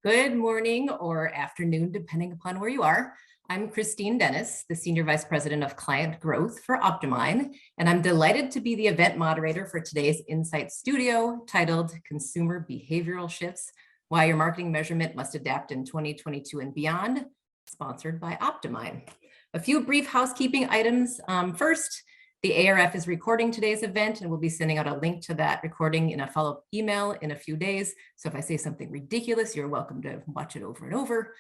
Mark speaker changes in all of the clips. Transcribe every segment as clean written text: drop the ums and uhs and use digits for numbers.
Speaker 1: Good morning or afternoon, depending upon where you are. I'm Christine Dennis, the Senior Vice President of Client Growth for OptiMine, and I'm delighted to be the event moderator for today's Insight Studio titled Consumer Behavioral Shifts, Why Your Marketing Measurement Must Adapt in 2022 and Beyond, sponsored by OptiMine. A few brief housekeeping items. First, the ARF is recording today's event, and we'll be sending out a link to that recording in a follow-up email in a few days. So if I say something ridiculous, you're welcome to watch it over and over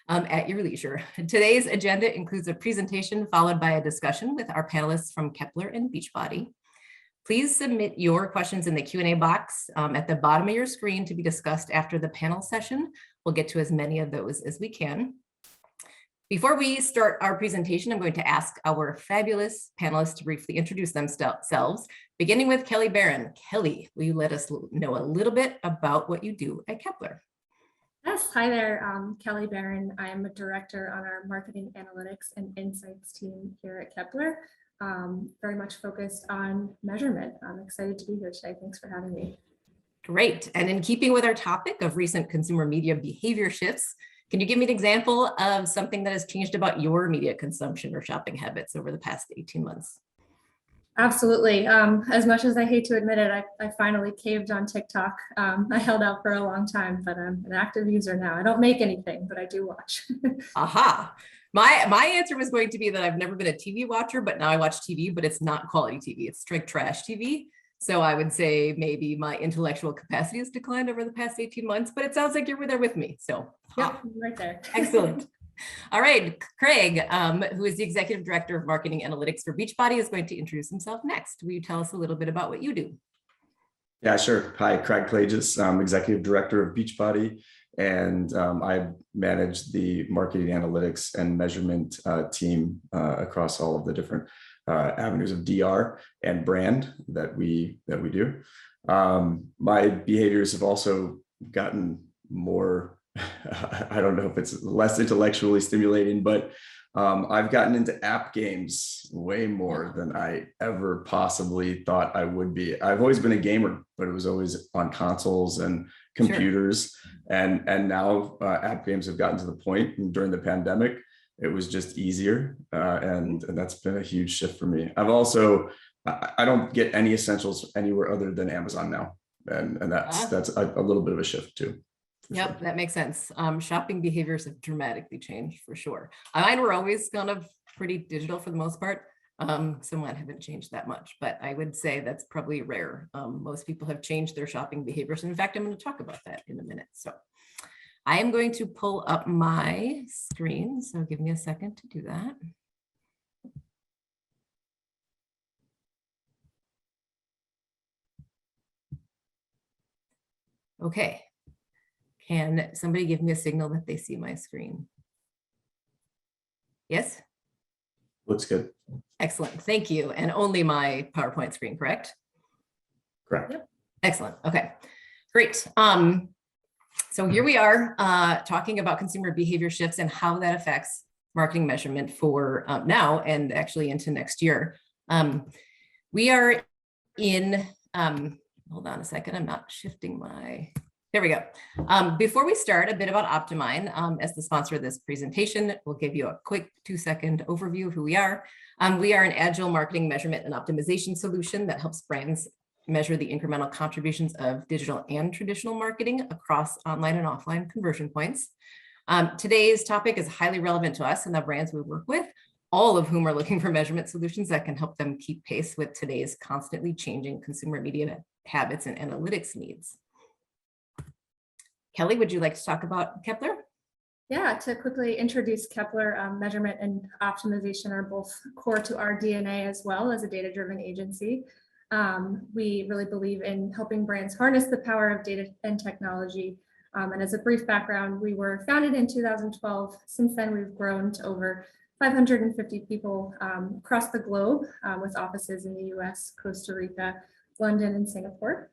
Speaker 1: at your leisure. Today's agenda includes a presentation followed by a discussion with our panelists from Kepler and Beachbody. Please submit your questions in the Q&A box at the bottom of your screen to be discussed after the panel session. We'll get to as many of those as we can. Before we start our presentation, I'm going to ask our fabulous panelists to briefly introduce themselves, beginning with Kelly Barron. Kelly, will you let us know a little bit about what you do at Kepler?
Speaker 2: Yes, hi there, Kelly Barron. I am a director on our marketing analytics and insights team here at Kepler, very much focused on measurement. I'm excited to be here today. Thanks for having me.
Speaker 1: Great. And in keeping with our topic of recent consumer media behavior shifts, can you give me an example of something that has changed about your media consumption or shopping habits over the past 18 months?
Speaker 2: Absolutely. As much as I hate to admit it, I finally caved on TikTok. I held out for a long time, but I'm an active user now. I don't make anything, but I do watch.
Speaker 1: Aha. My answer was going to be that I've never been a TV watcher, but now I watch TV, but it's not quality TV. It's straight trash TV. So I would say maybe my intellectual capacity has declined over the past 18 months, but it sounds like you're there with me. So
Speaker 2: yeah, right there.
Speaker 1: Excellent. All right, Craig, who is the Executive Director of Marketing Analytics for Beachbody, is going to introduce himself next. Will you tell us a little bit about what you do?
Speaker 3: Yeah, sure. Hi, Craig Clagis. I'm Executive Director of Beachbody, and I manage the marketing analytics and measurement team across all of the different avenues of DR and brand that we do. My behaviors have also gotten more, I don't know if it's less intellectually stimulating, but I've gotten into app games way more than I ever possibly thought I would be. I've always been a gamer, but it was always on consoles and computers. Sure. And now app games have gotten to the point during the pandemic, it was just easier. And that's been a huge shift for me. I don't get any essentials anywhere other than Amazon now. And that's a little bit of a shift too.
Speaker 1: Yep, sure. That makes sense. Shopping behaviors have dramatically changed for sure. Mine were always kind of pretty digital for the most part. Some haven't changed that much, but I would say that's probably rare. Most people have changed their shopping behaviors. In fact, I'm going to talk about that in a minute. So I am going to pull up my screen. So give me a second to do that. Okay. Can somebody give me a signal that they see my screen? Yes?
Speaker 3: Looks good.
Speaker 1: Excellent. Thank you. And only my PowerPoint screen, correct?
Speaker 3: Correct.
Speaker 1: Yep. Excellent. Okay, great. So here we are talking about consumer behavior shifts and how that affects marketing measurement for now and actually into next year. We are in, hold on a second, I'm not shifting my... There we go. Before we start, a bit about OptiMine. As the sponsor of this presentation, we'll give you a quick 2-second overview of who we are. We are an agile marketing measurement and optimization solution that helps brands measure the incremental contributions of digital and traditional marketing across online and offline conversion points. Today's topic is highly relevant to us and the brands we work with, all of whom are looking for measurement solutions that can help them keep pace with today's constantly changing consumer media habits and analytics needs. Kelly, would you like to talk about Kepler?
Speaker 2: Yeah, to quickly introduce Kepler, measurement and optimization are both core to our DNA as well as a data-driven agency. We really believe in helping brands harness the power of data and technology. And as a brief background, we were founded in 2012. Since then, we've grown to over 550 people across the globe with offices in the US, Costa Rica, London, and Singapore.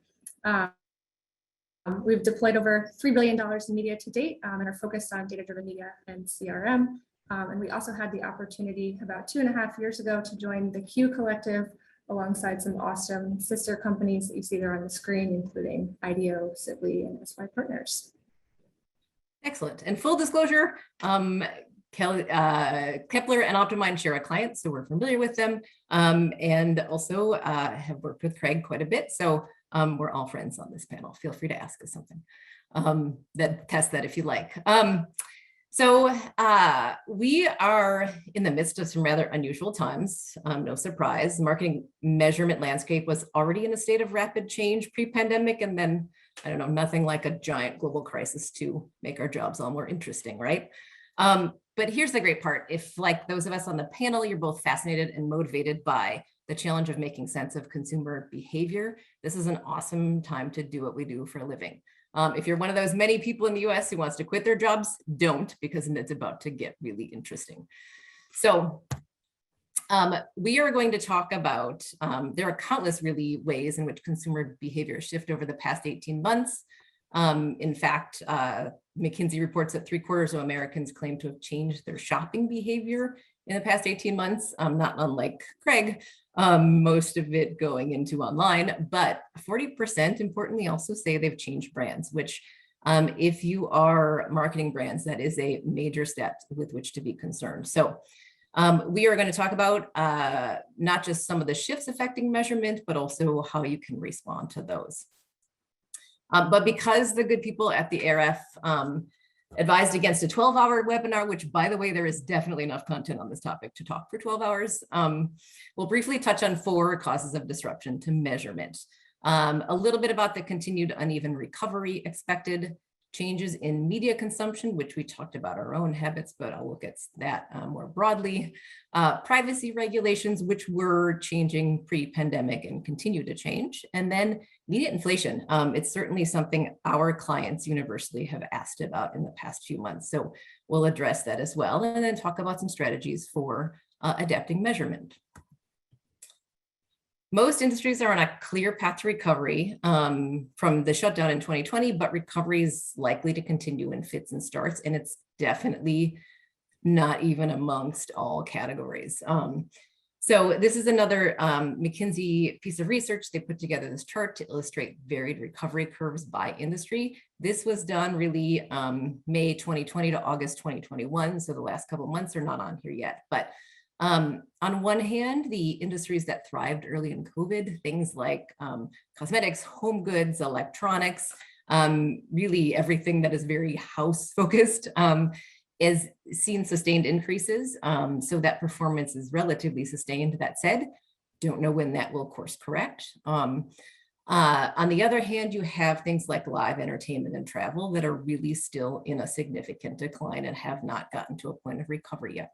Speaker 2: We've deployed over $3 billion in media to date and are focused on data-driven media and CRM. And we also had the opportunity about 2.5 years ago to join the Q Collective alongside some awesome sister companies that you see there on the screen, including IDEO, Sibley, and SY Partners.
Speaker 1: Excellent. And full disclosure, Kepler and OptiMine share a client, so we're familiar with them, and also have worked with Craig quite a bit. So we're all friends on this panel. Feel free to ask us something. Test that if you like. So we are in the midst of some rather unusual times. No surprise, the marketing measurement landscape was already in a state of rapid change pre-pandemic, and then, I don't know, nothing like a giant global crisis to make our jobs all more interesting, right? But here's the great part. If, like those of us on the panel, you're both fascinated and motivated by the challenge of making sense of consumer behavior, this is an awesome time to do what we do for a living. If you're one of those many people in the US who wants to quit their jobs, don't, because it's about to get really interesting. So we are going to talk about, there are countless really ways in which consumer behavior shift over the past 18 months. In fact, McKinsey reports that 3/4 of Americans claim to have changed their shopping behavior in the past 18 months, not unlike Craig, most of it going into online, but 40% importantly also say they've changed brands, which if you are marketing brands, that is a major step with which to be concerned. So we are going to talk about not just some of the shifts affecting measurement, but also how you can respond to those. But because the good people at the ARF advised against a 12-hour webinar, which, by the way, there is definitely enough content on this topic to talk for 12 hours, we'll briefly touch on 4 causes of disruption to measurement. A little bit about the continued uneven recovery expected, changes in media consumption, which we talked about our own habits, but I'll look at that more broadly. Privacy regulations, which were changing pre-pandemic and continue to change. And then media inflation. It's certainly something our clients universally have asked about in the past few months. So we'll address that as well, and then talk about some strategies for adapting measurement. Most industries are on a clear path to recovery from the shutdown in 2020, but recovery is likely to continue in fits and starts, and it's definitely not even amongst all categories. So this is another McKinsey piece of research. They put together this chart to illustrate varied recovery curves by industry. This was done really May 2020 to August 2021, so the last couple of months are not on here yet, but on one hand, the industries that thrived early in COVID, things like cosmetics, home goods, electronics, really everything that is very house focused, is seen sustained increases. So that performance is relatively sustained. That said, don't know when that will course correct. On the other hand, you have things like live entertainment and travel that are really still in a significant decline and have not gotten to a point of recovery yet.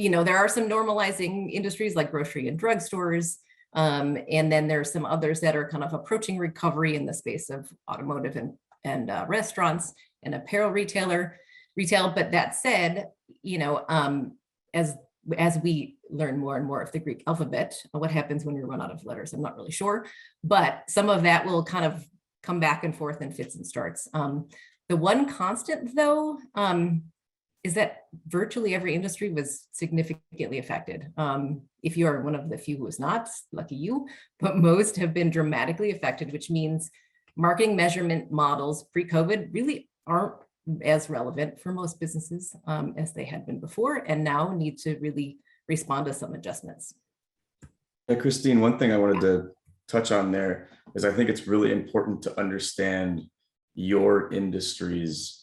Speaker 1: You know, there are some normalizing industries like grocery and drugstores, and then there's some others that are kind of approaching recovery in the space of automotive and restaurants and apparel retail. But that said, you know, as we learn more and more of the Greek alphabet, what happens when we run out of letters, I'm not really sure, but some of that will kind of come back and forth in fits and starts. The one constant, though, is that virtually every industry was significantly affected. If you are one of the few who is not, lucky you, but most have been dramatically affected, which means marketing measurement models pre-COVID really aren't as relevant for most businesses as they had been before, and now need to really respond to some adjustments.
Speaker 3: Yeah, Christine, one thing I wanted to touch on there is I think it's really important to understand your industry's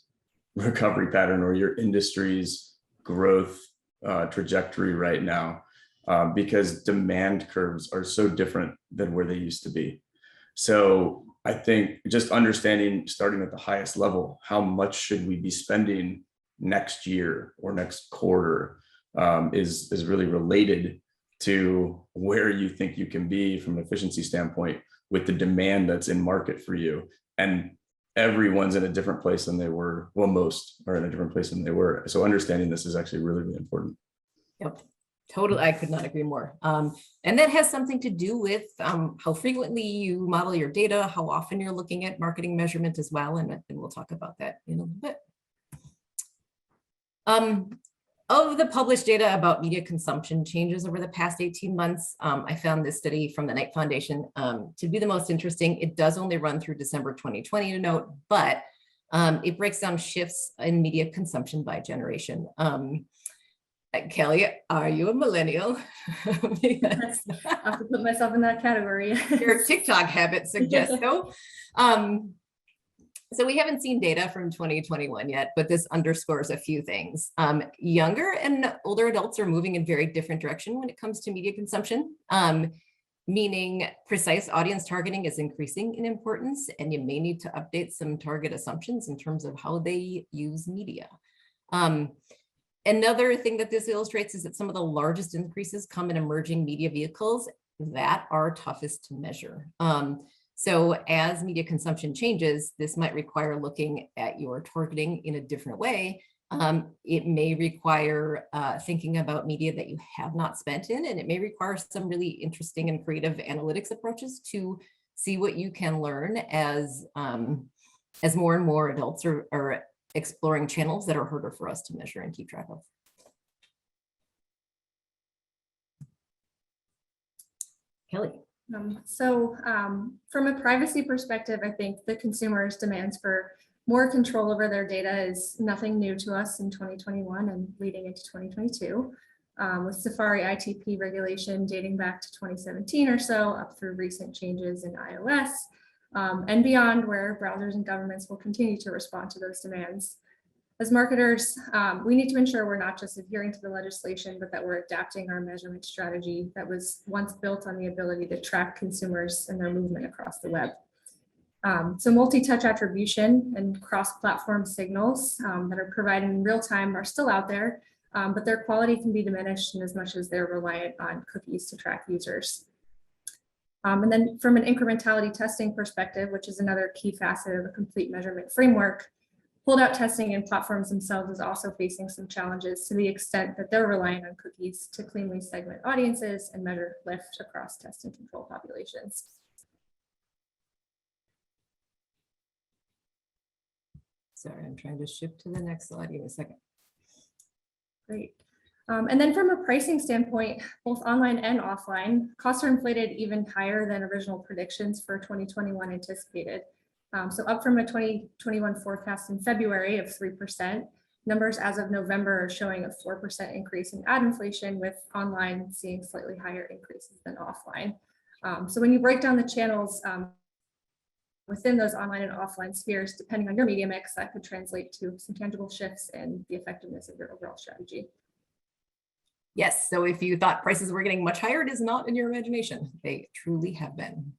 Speaker 3: recovery pattern or your industry's growth trajectory right now, because demand curves are so different than where they used to be. So I think just understanding, starting at the highest level, how much should we be spending next year or next quarter is really related to where you think you can be from an efficiency standpoint with the demand that's in market for you. And everyone's in a different place than they were. Well, most are in a different place than they were. So understanding this is actually really, really important.
Speaker 1: Yep, totally. I could not agree more. And that has something to do with how frequently you model your data, how often you're looking at marketing measurement as well. And we'll talk about that in a little bit. Of the published data about media consumption changes over the past 18 months, I found this study from the Knight Foundation to be the most interesting. It does only run through December 2020 to note, but It breaks down shifts in media consumption by generation. Kelly, are you a millennial?
Speaker 2: Yes. I have to put myself in that category.
Speaker 1: Your TikTok habit suggests so. So we haven't seen data from 2021 yet, but this underscores a few things. Younger and older adults are moving in very different direction when it comes to media consumption, meaning precise audience targeting is increasing in importance, and you may need to update some target assumptions in terms of how they use media. Another thing that this illustrates is that some of the largest increases come in emerging media vehicles that are toughest to measure. So as media consumption changes, this might require looking at your targeting in a different way. It may require thinking about media that you have not spent in, and it may require some really interesting and creative analytics approaches to see what you can learn as more and more adults are exploring channels that are harder for us to measure and keep track of. Kelly.
Speaker 2: From a privacy perspective, I think the consumer's demands for more control over their data is nothing new to us in 2021 and leading into 2022. With Safari ITP regulation dating back to 2017 or so, up through recent changes in iOS, and beyond, where browsers and governments will continue to respond to those demands. As marketers, we need to ensure we're not just adhering to the legislation, but that we're adapting our measurement strategy that was once built on the ability to track consumers and their movement across the web. So multi-touch attribution and cross-platform signals that are provided in real time are still out there, but their quality can be diminished in as much as they're reliant on cookies to track users. And then from an incrementality testing perspective, which is another key facet of a complete measurement framework, holdout testing and platforms themselves is also facing some challenges to the extent that they're relying on cookies to cleanly segment audiences and measure lift across test and control populations.
Speaker 1: Sorry, I'm trying to shift to the next slide. Give me a second.
Speaker 2: Great. And then from a pricing standpoint, both online and offline, costs are inflated even higher than original predictions for 2021 anticipated. So up from a 2021 forecast in February of 3%, numbers as of November are showing a 4% increase in ad inflation, with online seeing slightly higher increases than offline. So when you break down the channels within those online and offline spheres, depending on your media mix, that could translate to some tangible shifts in the effectiveness of your overall strategy.
Speaker 1: Yes, so if you thought prices were getting much higher, it is not in your imagination. They truly have been.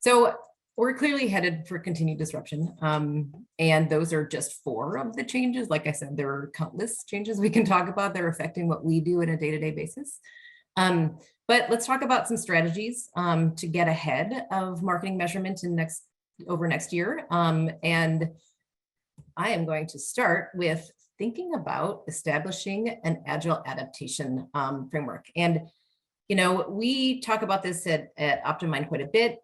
Speaker 1: So we're clearly headed for continued disruption. And those are just 4 of the changes. Like I said, there are countless changes we can talk about that are affecting what we do on a day-to-day basis. But let's talk about some strategies to get ahead of marketing measurement in over next year. And I am going to start with thinking about establishing an agile adaptation framework. And, you know, we talk about this at OptiMine quite a bit.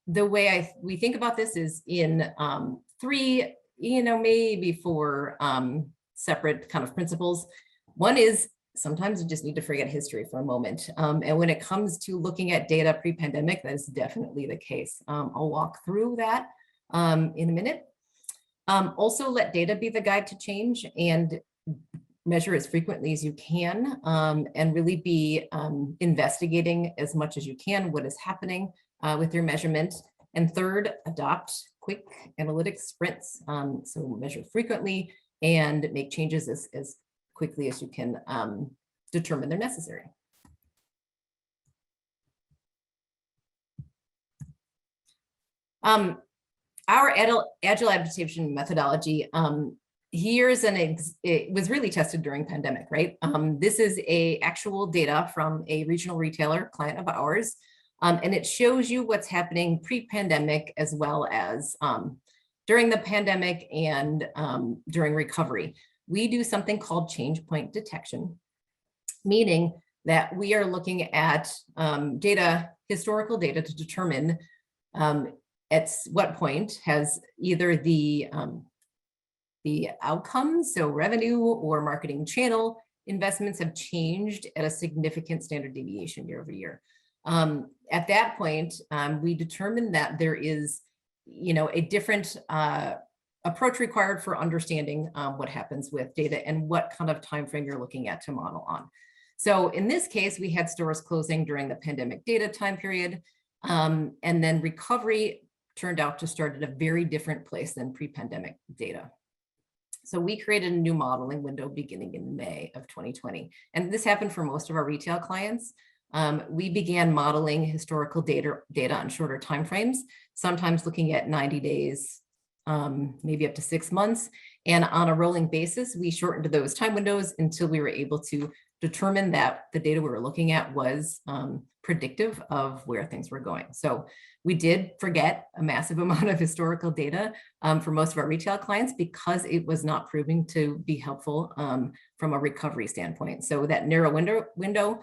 Speaker 1: The way we think about this is in 3, maybe 4 separate kind of principles. One is sometimes you just need to forget history for a moment. And when it comes to looking at data pre-pandemic, that is definitely the case. I'll walk through that in a minute. Also, let data be the guide to change and measure as frequently as you can, and really be investigating as much as you can what is happening with your measurement. And third, adopt quick analytics sprints. So measure frequently and make changes as quickly as you can determine they're necessary. Our agile adaptation methodology, it was really tested during pandemic, right? This is actual data from a regional retailer client of ours, and it shows you what's happening pre-pandemic as well as during the pandemic and during recovery. We do something called change point detection, meaning that we are looking at historical data to determine at what point has either the outcomes, so revenue or marketing channel investments, have changed at a significant standard deviation year over year. At that point, we determine that there is a different approach required for understanding what happens with data and what kind of time frame you're looking at to model on. So in this case, we had stores closing during the pandemic data time period, and then recovery turned out to start at a very different place than pre-pandemic data. So we created a new modeling window beginning in May of 2020. And this happened for most of our retail clients. We began modeling historical data on shorter timeframes, sometimes looking at 90 days, maybe up to 6 months. And on a rolling basis, we shortened those time windows until we were able to determine that the data we were looking at was predictive of where things were going. So we did forget a massive amount of historical data for most of our retail clients because it was not proving to be helpful from a recovery standpoint. So that narrow window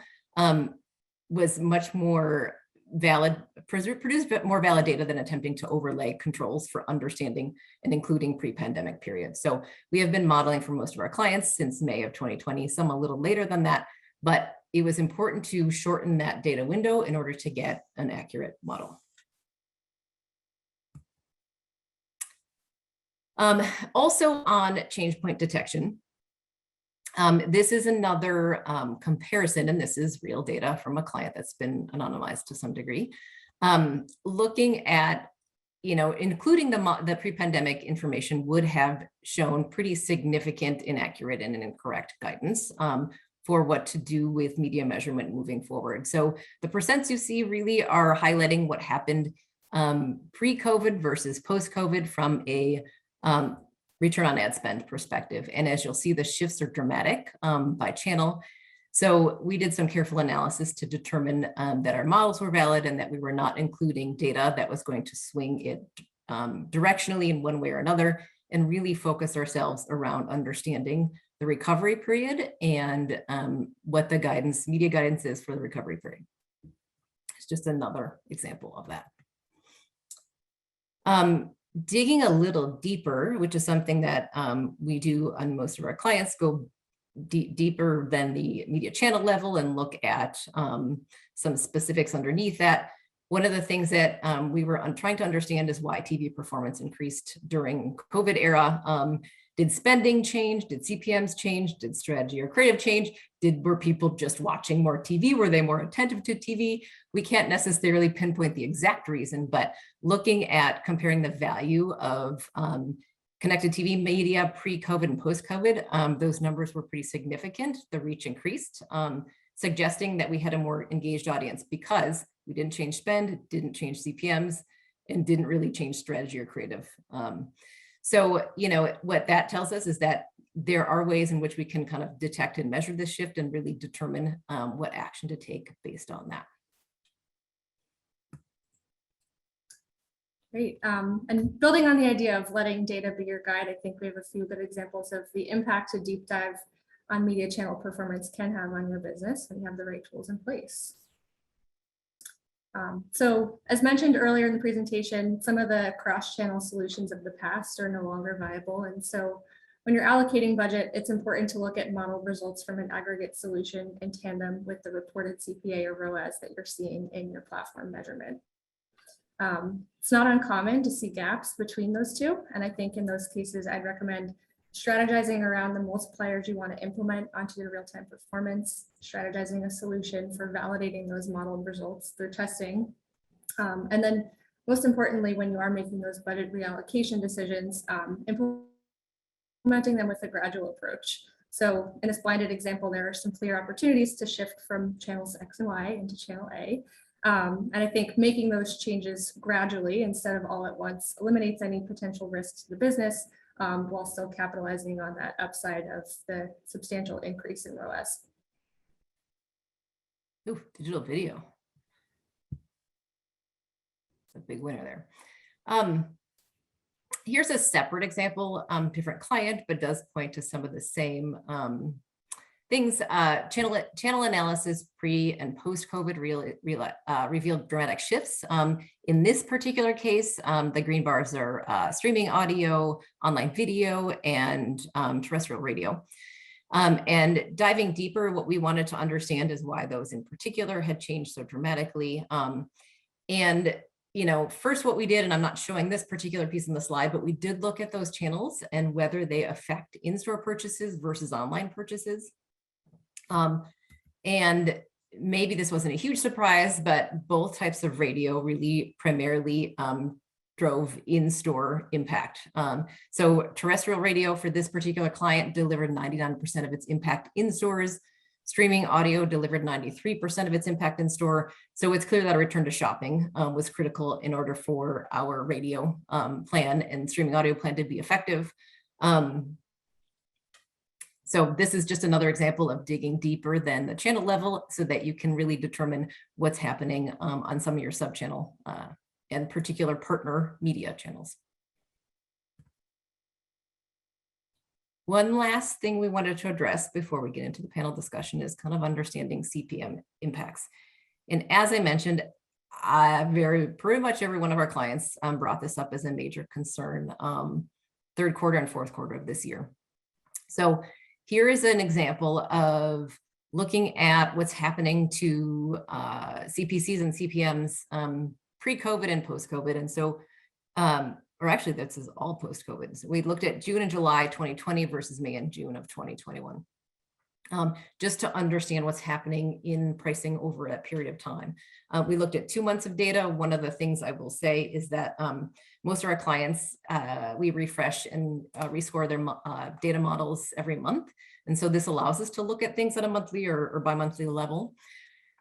Speaker 1: was much more valid, produced more valid data than attempting to overlay controls for understanding and including pre-pandemic periods. So we have been modeling for most of our clients since May of 2020, some a little later than that, but it was important to shorten that data window in order to get an accurate model. Also on change point detection, this is another comparison, and this is real data from a client that's been anonymized to some degree, looking at, including the pre-pandemic information would have shown pretty significant inaccurate and incorrect guidance for what to do with media measurement moving forward. So the percents you see really are highlighting what happened pre-COVID versus post-COVID from a return on ad spend perspective. And as you'll see, the shifts are dramatic by channel. So we did some careful analysis to determine that our models were valid and that we were not including data that was going to swing it directionally in one way or another, and really focus ourselves around understanding the recovery period and what the media guidance is for the recovery period. It's just another example of that. Digging a little deeper, which is something that we do on most of our clients, go deeper than the media channel level and look at some specifics underneath that. One of the things that we were trying to understand is why TV performance increased during COVID era. Did spending change? Did CPMs change? Did strategy or creative change? Were people just watching more TV? Were they more attentive to TV? We can't necessarily pinpoint the exact reason, but looking at comparing the value of connected TV media pre-COVID and post-COVID, those numbers were pretty significant. The reach increased, suggesting that we had a more engaged audience because we didn't change spend, didn't change CPMs, and didn't really change strategy or creative. So, what that tells us is that there are ways in which we can kind of detect and measure this shift and really determine what action to take based on that.
Speaker 2: Great. And building on the idea of letting data be your guide, I think we have a few good examples of the impact a deep dive on media channel performance can have on your business when you have the right tools in place. So as mentioned earlier in the presentation, some of the cross-channel solutions of the past are no longer viable. And so when you're allocating budget, it's important to look at modeled results from an aggregate solution in tandem with the reported CPA or ROAS that you're seeing in your platform measurement. It's not uncommon to see gaps between those two. And I think in those cases, I'd recommend strategizing around the multipliers you want to implement onto your real-time performance, strategizing a solution for validating those modeled results through testing. And then most importantly, when you are making those budget reallocation decisions, implementing them with a gradual approach. So in this blinded example, there are some clear opportunities to shift from channels X and Y into channel A. And I think making those changes gradually instead of all at once eliminates any potential risks to the business, while still capitalizing on that upside of the substantial increase in ROAS.
Speaker 1: Ooh, digital video. It's a big winner there. Here's a separate example, different client, but does point to some of the same things. Channel analysis pre and post-COVID revealed dramatic shifts. In this particular case, the green bars are streaming audio, online video, and terrestrial radio. And diving deeper, what we wanted to understand is why those in particular had changed so dramatically. And first what we did, and I'm not showing this particular piece in the slide, but we did look at those channels and whether they affect in-store purchases versus online purchases. And maybe this wasn't a huge surprise, but both types of radio really primarily drove in-store impact. So terrestrial radio for this particular client delivered 99% of its impact in stores. Streaming audio delivered 93% of its impact in store. So it's clear that a return to shopping was critical in order for our radio plan and streaming audio plan to be effective. So this is just another example of digging deeper than the channel level so that you can really determine what's happening on some of your sub-channel and particular partner media channels. One last thing we wanted to address before we get into the panel discussion is kind of understanding CPM impacts. And as I mentioned, pretty much every one of our clients brought this up as a major concern third quarter and fourth quarter of this year. So here is an example of looking at what's happening to CPCs and CPMs pre-COVID and post-COVID. And so, or actually this is all post-COVID. So we looked at June and July 2020 versus May and June of 2021. Just to understand what's happening in pricing over that period of time. We looked at 2 months of data. One of the things I will say is that most of our clients, we refresh and rescore their data models every month. And so this allows us to look at things at a monthly or bi-monthly level.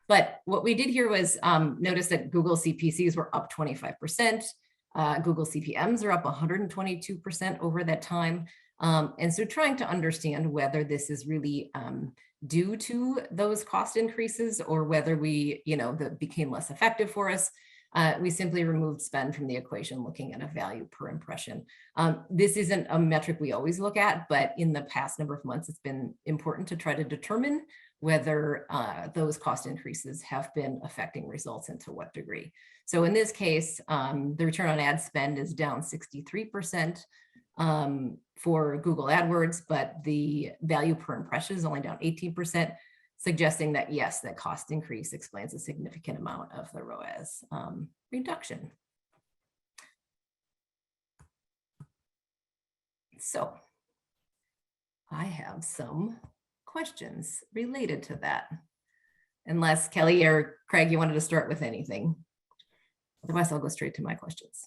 Speaker 1: But what we did here was notice that Google CPCs were up 25%. Google CPMs are up 122% over that time. And so trying to understand whether this is really due to those cost increases or whether that became less effective for us, we simply removed spend from the equation, looking at a value per impression. This isn't a metric we always look at, but in the past number of months, it's been important to try to determine whether those cost increases have been affecting results and to what degree. So in this case, the return on ad spend is down 63%. For Google AdWords, but the value per impression is only down 18%, suggesting that yes, that cost increase explains a significant amount of the ROAS reduction. So I have some questions related to that. Unless Kelly or Craig, you wanted to start with anything. Otherwise, I'll go straight to my questions.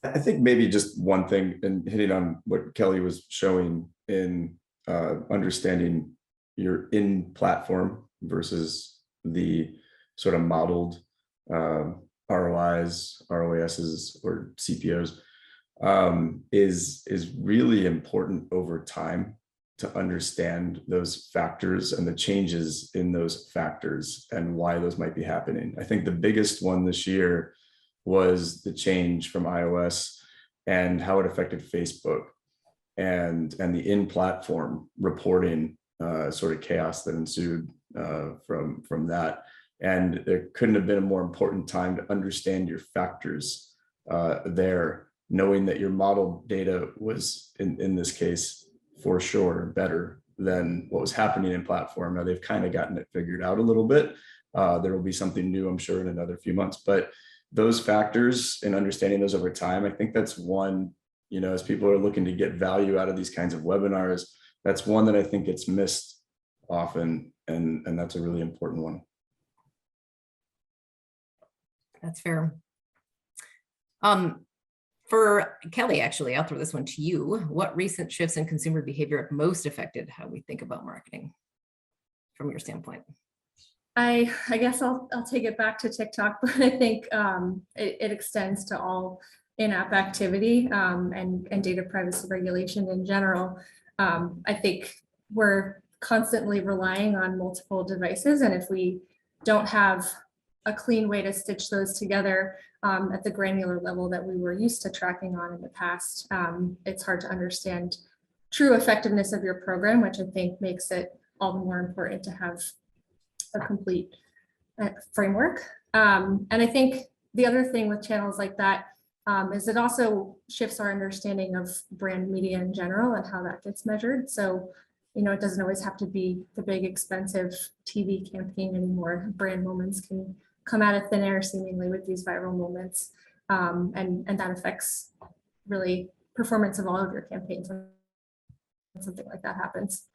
Speaker 3: I think maybe just one thing, and hitting on what Kelly was showing in understanding your in-platform versus the sort of modeled ROIs, ROASs, or CPOs is really important over time to understand those factors and the changes in those factors and why those might be happening. I think the biggest one this year was the change from iOS and how it affected Facebook and the in-platform reporting sort of chaos that ensued from that. And there couldn't have been a more important time to understand your factors there, knowing that your model data was, in this case, for sure, better than what was happening in platform. Now they've kind of gotten it figured out a little bit. There will be something new, I'm sure, in another few months, but those factors and understanding those over time, I think that's one, as people are looking to get value out of these kinds of webinars, that's one that I think gets missed often. And that's a really important one.
Speaker 1: That's fair. For Kelly, actually, I'll throw this one to you. What recent shifts in consumer behavior have most affected how we think about marketing from your standpoint?
Speaker 2: I guess I'll take it back to TikTok, but I think it extends to all in-app activity and data privacy regulation in general. I think we're constantly relying on multiple devices, and if we don't have a clean way to stitch those together at the granular level that we were used to tracking on in the past, it's hard to understand true effectiveness of your program, which I think makes it all the more important to have a complete framework. And I think the other thing with channels like that is it also shifts our understanding of brand media in general and how that gets measured. So, it doesn't always have to be the big expensive TV campaign anymore. Brand moments can come out of thin air seemingly with these viral moments. And that affects really performance of all of your campaigns when something like that happens.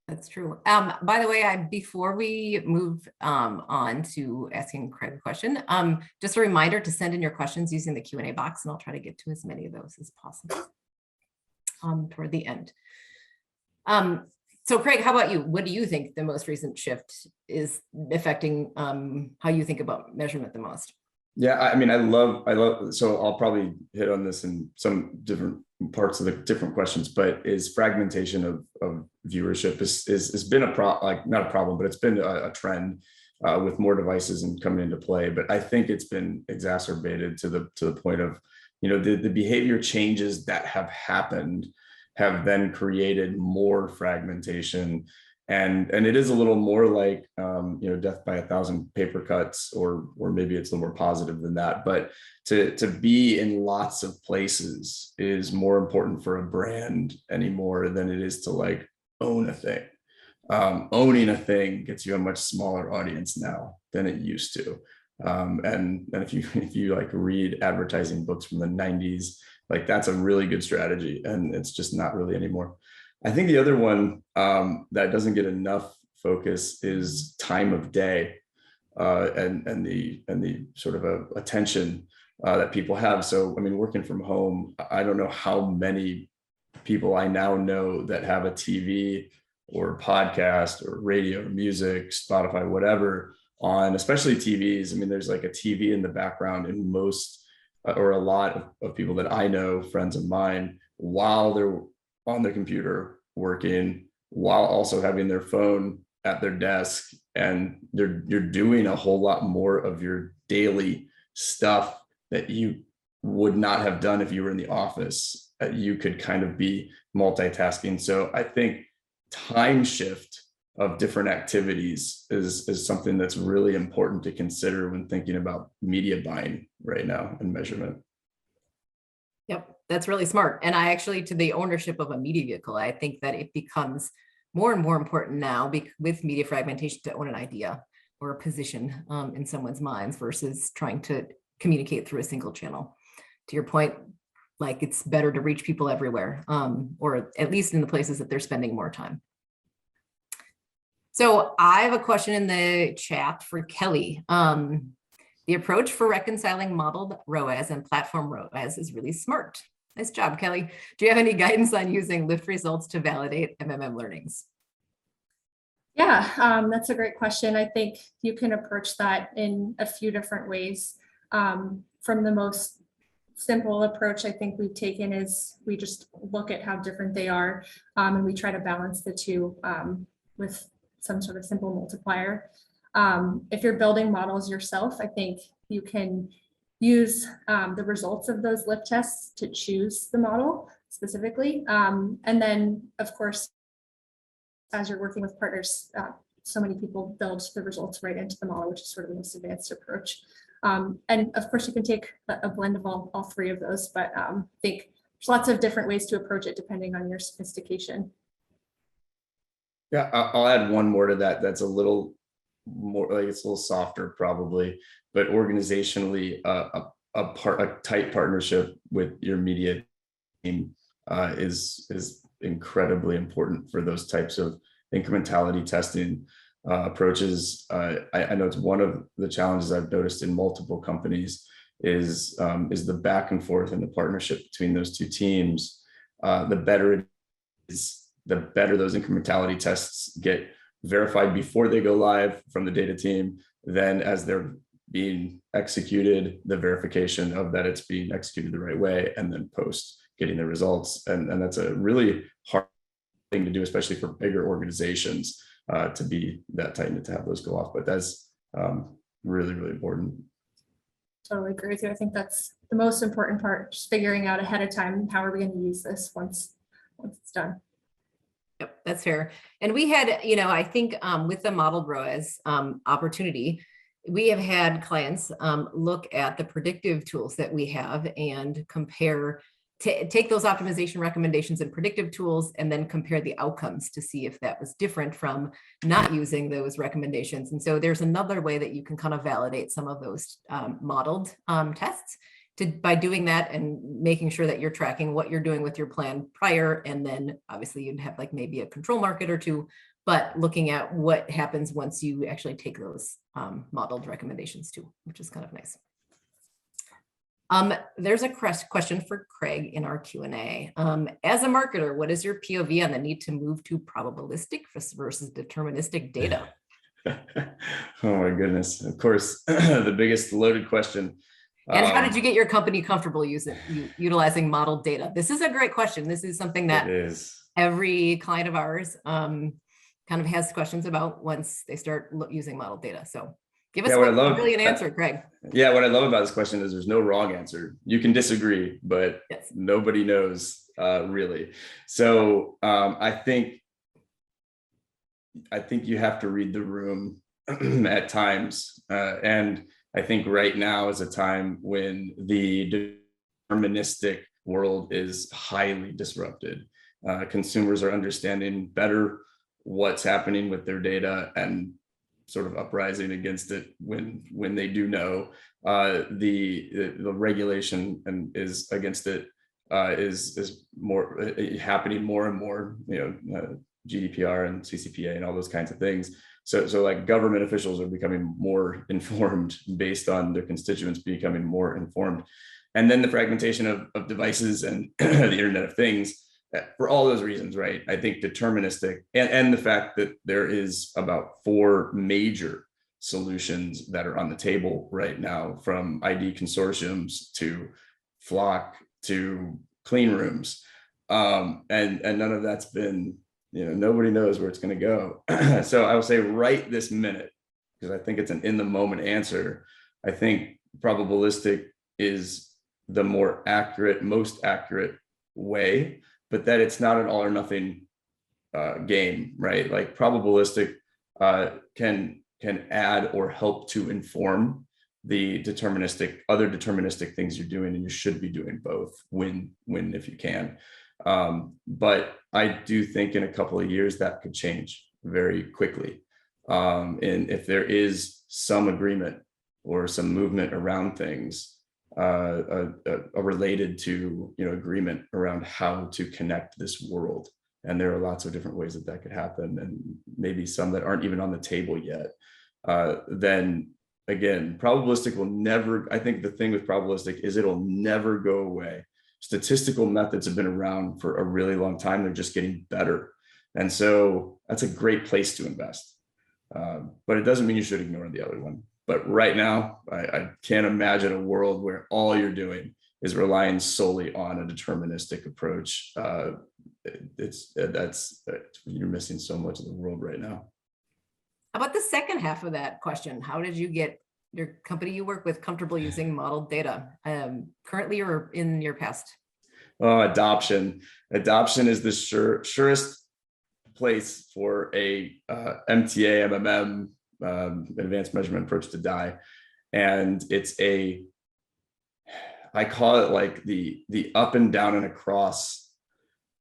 Speaker 1: That's true. By the way, before we move on to asking Craig a question, just a reminder to send in your questions using the Q&A box, and I'll try to get to as many of those as possible toward the end. So Craig, how about you? What do you think the most recent shift is affecting how you think about measurement the most?
Speaker 3: Yeah, I mean, I love, so I'll probably hit on this in some different parts of the different questions, but is fragmentation of viewership has been not a problem, but it's been a trend with more devices and coming into play. But I think it's been exacerbated to the point of, the behavior changes that have happened have then created more fragmentation. And it is a little more like, death by 1,000 paper cuts, or maybe it's a little more positive than that. But to be in lots of places is more important for a brand anymore than it is to like own a thing. Owning a thing gets you a much smaller audience now than it used to. And if you like read advertising books from the 90s, like that's a really good strategy, and it's just not really anymore. I think the other one that doesn't get enough focus is time of day and the sort of attention that people have. So, I mean, working from home, I don't know how many people I now know that have a TV or podcast or radio or music, Spotify, whatever on, especially TVs. I mean, there's like a TV in the background in most or a lot of people that I know, friends of mine, while they're on their computer working, while also having their phone at their desk, and you're doing a whole lot more of your daily stuff that you would not have done if you were in the office. You could kind of be multitasking. So I think time shift of different activities is something that's really important to consider when thinking about media buying right now and measurement.
Speaker 1: Yep, that's really smart. And I actually, to the ownership of a media vehicle, I think that it becomes more and more important now with media fragmentation to own an idea or a position in someone's minds versus trying to communicate through a single channel. To your point, like it's better to reach people everywhere, or at least in the places that they're spending more time. So I have a question in the chat for Kelly. The approach for reconciling modeled ROAS and platform ROAS is really smart. Nice job, Kelly. Do you have any guidance on using lift results to validate MMM learnings?
Speaker 2: Yeah, that's a great question. I think you can approach that in a few different ways. From the most simple approach I think we've taken is we just look at how different they are, and we try to balance the two with some sort of simple multiplier. If you're building models yourself, I think you can use the results of those lift tests to choose the model specifically. And then, of course, as you're working with partners, so many people build the results right into the model, which is sort of the most advanced approach. And of course, you can take a blend of all three of those, but I think there's lots of different ways to approach it depending on your sophistication.
Speaker 3: Yeah, I'll add one more to that. That's a little more like it's a little softer probably, but organizationally, a tight partnership with your media team is incredibly important for those types of incrementality testing approaches. I know it's one of the challenges I've noticed in multiple companies is the back and forth and the partnership between those two teams. The better it is, the better those incrementality tests get verified before they go live from the data team. Then as they're being executed, the verification of that it's being executed the right way, and then post getting the results. And that's a really hard thing to do, especially for bigger organizations, to be that tight and to have those go off. But that's really, really important.
Speaker 2: Totally agree with you. I think that's the most important part, just figuring out ahead of time, how are we going to use this once it's done.
Speaker 1: Yep, that's fair. And we had, I think with the modeled ROAS opportunity, we have had clients look at the predictive tools that we have and compare take those optimization recommendations and predictive tools and then compare the outcomes to see if that was different from not using those recommendations. And so there's another way that you can kind of validate some of those modeled tests by doing that and making sure that you're tracking what you're doing with your plan prior. And then obviously you'd have like maybe a control market or two, but looking at what happens once you actually take those modeled recommendations too, which is kind of nice. There's a question for Craig in our Q&A. As a marketer, what is your POV on the need to move to probabilistic versus deterministic data?
Speaker 3: Oh my goodness. Of course, the biggest loaded question.
Speaker 1: And how did you get your company comfortable utilizing modeled data? This is a great question. This is something that every client of ours kind of has questions about once they start using modeled data. So give us a brilliant answer, Craig.
Speaker 3: Yeah, what I love about this question is there's no wrong answer. You can disagree, but nobody knows really. So I think you have to read the room at times. And I think right now is a time when the deterministic world is highly disrupted. Consumers are understanding better what's happening with their data and sort of uprising against it when they do know. The regulation and is against it is more happening more and more. GDPR and CCPA and all those kinds of things. So like government officials are becoming more informed based on their constituents becoming more informed. And then the fragmentation of devices and the Internet of Things, for all those reasons, right? I think deterministic and the fact that there is about 4 major solutions that are on the table right now, from ID consortiums to Flock to clean rooms. And none of that's been, nobody knows where it's going to go. So I will say right this minute, because I think it's an in the moment answer, I think probabilistic is the more accurate, most accurate way, but that it's not an all or nothing game, right? Like probabilistic can add or help to inform the other deterministic things you're doing, and you should be doing both when if you can. But I do think in a couple of years that could change very quickly. And if there is some agreement or some movement around things, related to agreement around how to connect this world, and there are lots of different ways that could happen, and maybe some that aren't even on the table yet, then again, probabilistic will never, I think the thing with probabilistic is it'll never go away. Statistical methods have been around for a really long time. They're just getting better. And so that's a great place to invest. But it doesn't mean you should ignore the other one. But right now, I can't imagine a world where all you're doing is relying solely on a deterministic approach. You're missing so much of the world right now.
Speaker 1: How about the second half of that question? How did you get your company you work with comfortable using modeled data currently or in your past?
Speaker 3: Oh, adoption. Adoption is the surest place for a MTA, MMM, advanced measurement approach to die. And it's I call it like the up and down and across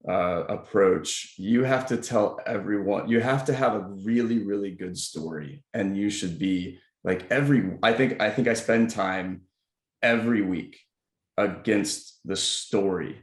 Speaker 3: approach. You have to tell everyone, you have to have a really, really good story, and you should be like I think I spend time every week against the story,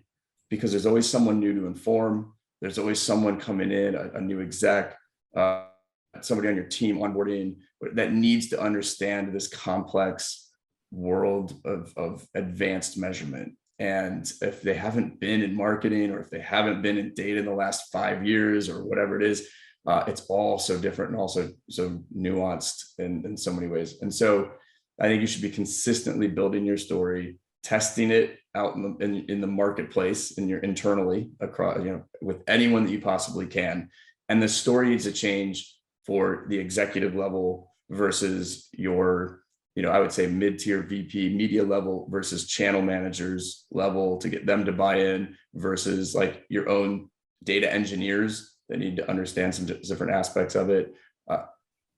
Speaker 3: because there's always someone new to inform. There's always someone coming in, a new exec, somebody on your team onboarding that needs to understand this complex world of advanced measurement. And if they haven't been in marketing, or if they haven't been in data in the last 5 years or whatever it is, it's all so different and also so nuanced in so many ways. And so I think you should be consistently building your story, testing it out in the marketplace, and internally across, with anyone that you possibly can. And the story needs to change for the executive level versus your, I would say mid-tier VP media level versus channel managers level, to get them to buy in, versus like your own data engineers that need to understand some different aspects of it.